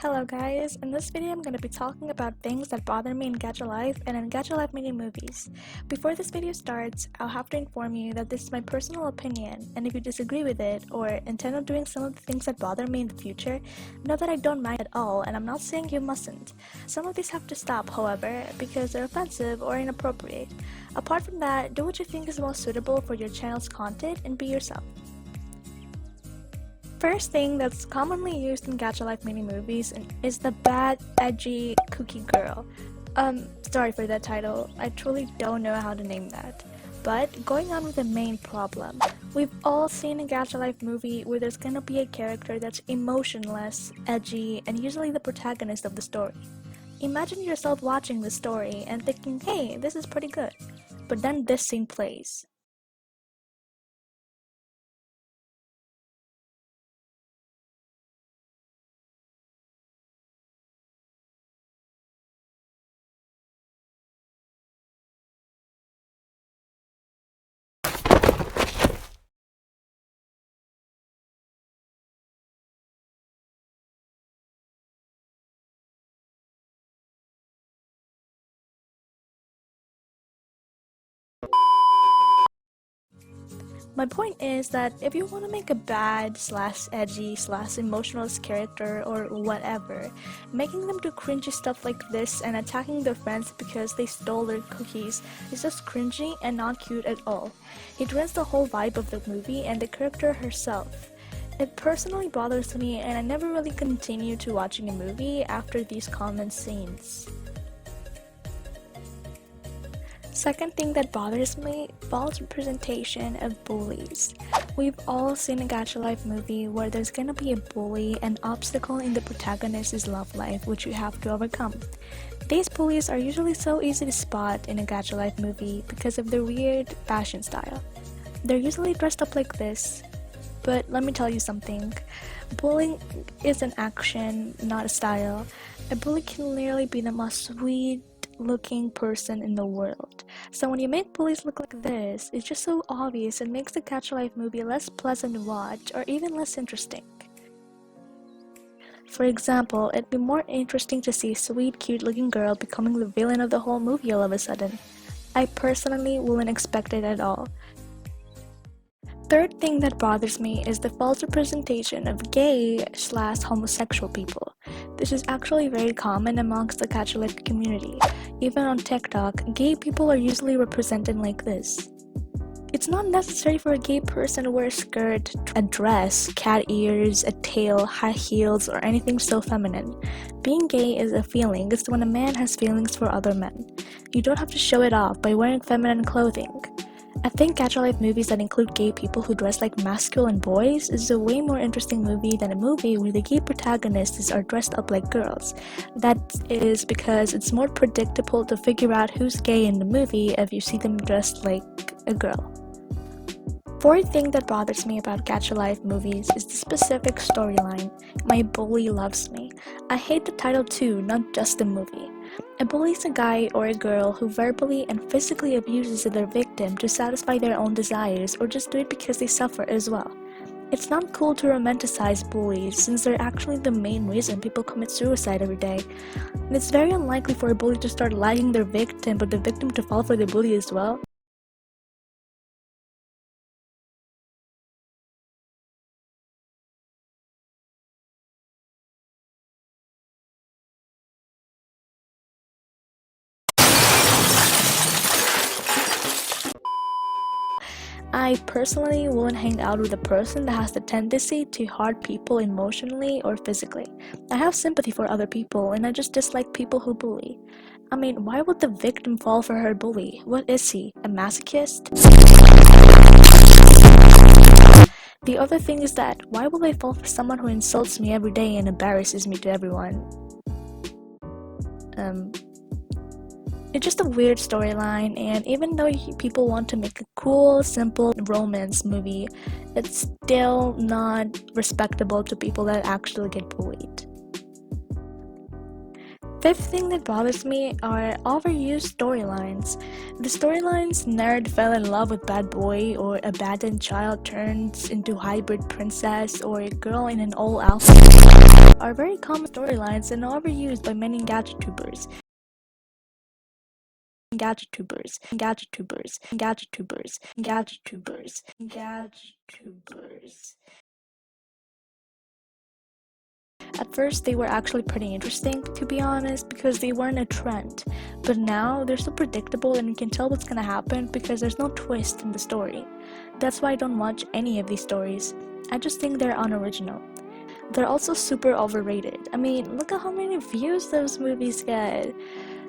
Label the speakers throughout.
Speaker 1: Hello guys, in this video I'm going to be talking about things that bother me in Gacha Life and in Gacha Life mini movies. Before this video starts, I'll have to inform you that this is my personal opinion, and if you disagree with it or intend on doing some of the things that bother me in the future, know that I don't mind at all and I'm not saying you mustn't. Some of these have to stop, however, because they're offensive or inappropriate. Apart from that, do what you think is most suitable for your channel's content and be yourself. First thing that's commonly used in Gacha Life mini movies is the bad, edgy, kooky girl. Sorry for that title, I truly don't know how to name that. But going on with the main problem, we've all seen a Gacha Life movie where there's gonna be a character that's emotionless, edgy, and usually the protagonist of the story. Imagine yourself watching the story and thinking, hey, this is pretty good. But then this scene plays. My point is that if you want to make a bad / edgy / emotionless character or whatever, making them do cringy stuff like this and attacking their friends because they stole their cookies is just cringy and not cute at all. It ruins the whole vibe of the movie and the character herself. It personally bothers me and I never really continue to watching a movie after these common scenes. Second thing that bothers me, false representation of bullies. We've all seen a Gacha Life movie where there's gonna be a bully, an obstacle in the protagonist's love life which you have to overcome. These bullies are usually so easy to spot in a Gacha Life movie because of their weird fashion style. They're usually dressed up like this, but let me tell you something. Bullying is an action, not a style. A bully can literally be the most sweet looking person in the world. So when you make bullies look like this, it's just so obvious and makes the Gacha Life movie less pleasant to watch or even less interesting. For example, it'd be more interesting to see a sweet, cute looking girl becoming the villain of the whole movie all of a sudden. I personally wouldn't expect it at all. Third thing that bothers me is the false representation of gay / homosexual people. This is actually very common amongst the Gacha Life community. Even on TikTok, gay people are usually represented like this. It's not necessary for a gay person to wear a skirt, a dress, cat ears, a tail, high heels, or anything so feminine. Being gay is a feeling. It's when a man has feelings for other men. You don't have to show it off by wearing feminine clothing. I think Gacha Life movies that include gay people who dress like masculine boys is a way more interesting movie than a movie where the gay protagonists are dressed up like girls. That is because it's more predictable to figure out who's gay in the movie if you see them dressed like a girl. Fourth thing that bothers me about Gacha Life movies is the specific storyline, My Bully Loves Me. I hate the title too, not just the movie. A bully is a guy or a girl who verbally and physically abuses their victim to satisfy their own desires or just do it because they suffer as well. It's not cool to romanticize bullies since they're actually the main reason people commit suicide every day. And it's very unlikely for a bully to start liking their victim but the victim to fall for the bully as well. I personally wouldn't hang out with a person that has the tendency to hurt people emotionally or physically. I have sympathy for other people and I just dislike people who bully. I mean, why would the victim fall for her bully? What is he, a masochist? The other thing is that, why will I fall for someone who insults me every day and embarrasses me to everyone? It's just a weird storyline, and even though people want to make a cool, simple romance movie, it's still not respectable to people that actually get bullied. Fifth thing that bothers me are overused storylines. The storylines nerd fell in love with bad boy, or abandoned child turns into hybrid princess, or a girl in an old outfit are very common storylines and overused by many GachaTubers. At first, they were actually pretty interesting, to be honest, because they weren't a trend. But now, they're so predictable and you can tell what's gonna happen because there's no twist in the story. That's why I don't watch any of these stories. I just think they're unoriginal. They're also super overrated. I mean, look at how many views those movies get.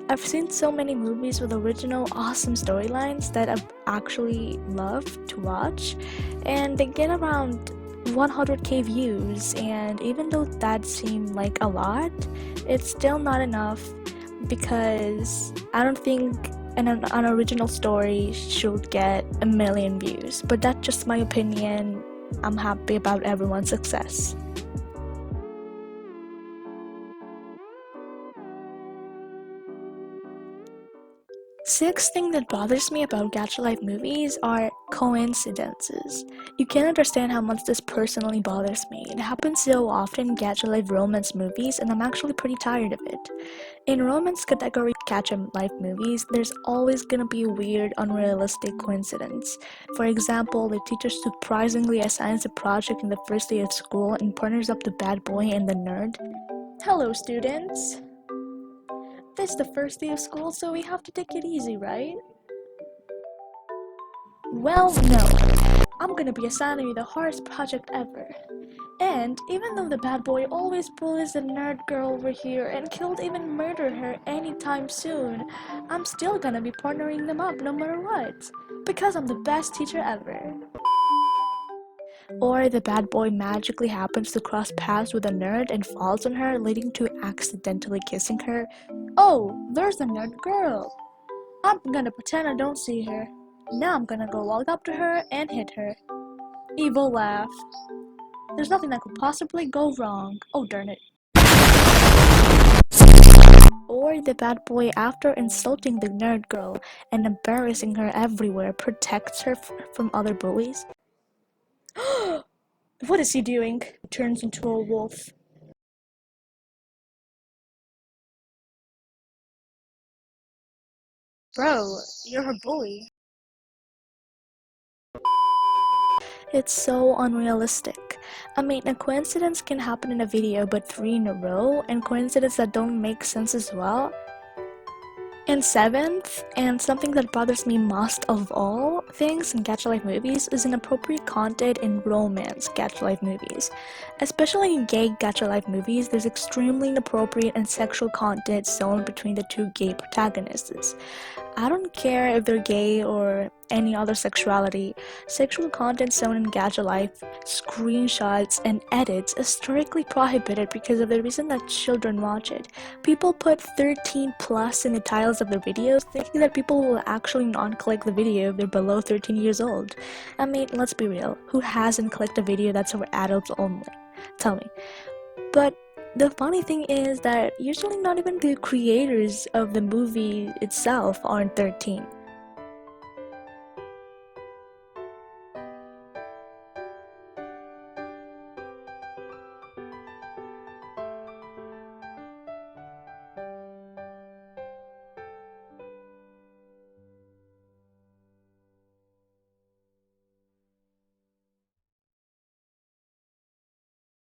Speaker 1: I've seen so many movies with original, awesome storylines that I've actually loved to watch, and they get around 100k views, and even though that seemed like a lot, it's still not enough because I don't think an original story should get 1 million views, but that's just my opinion. I'm happy about everyone's success. Sixth thing that bothers me about Gacha Life movies are coincidences. You can't understand how much this personally bothers me. It happens so often in Gacha Life romance movies, and I'm actually pretty tired of it. In romance category Gacha Life movies, there's always gonna be a weird, unrealistic coincidence. For example, the teacher surprisingly assigns a project in the first day of school and partners up the bad boy and the nerd. Hello, students! This is the first day of school, so we have to take it easy, right? Well, no. I'm gonna be assigning you the hardest project ever. And even though the bad boy always bullies the nerd girl over here and could even murder her anytime soon, I'm still gonna be partnering them up no matter what. Because I'm the best teacher ever. Or the bad boy magically happens to cross paths with a nerd and falls on her, leading to accidentally kissing her. Oh, there's the nerd girl. I'm gonna pretend I don't see her. Now I'm gonna go walk up to her and hit her. Evil laugh. There's nothing that could possibly go wrong. Oh, darn it. Or the bad boy, after insulting the nerd girl and embarrassing her everywhere, protects her from other bullies. What is he doing? He turns into a wolf. Bro, you're her bully. It's so unrealistic. I mean, a coincidence can happen in a video, but 3 in a row, and coincidences that don't make sense as well. And seventh, and something that bothers me most of all things in Gacha Life movies, is inappropriate content in romance Gacha Life movies. Especially in gay Gacha Life movies, there's extremely inappropriate and sexual content shown between the 2 gay protagonists. I don't care if they're gay or any other sexuality, sexual content shown in Gacha Life, screenshots, and edits is strictly prohibited because of the reason that children watch it. People put 13+ in the titles of their videos, thinking that people will actually not click the video if they're below 13 years old. I mean, let's be real, who hasn't clicked a video that's for adults only? Tell me. But the funny thing is that usually not even the creators of the movie itself aren't 13.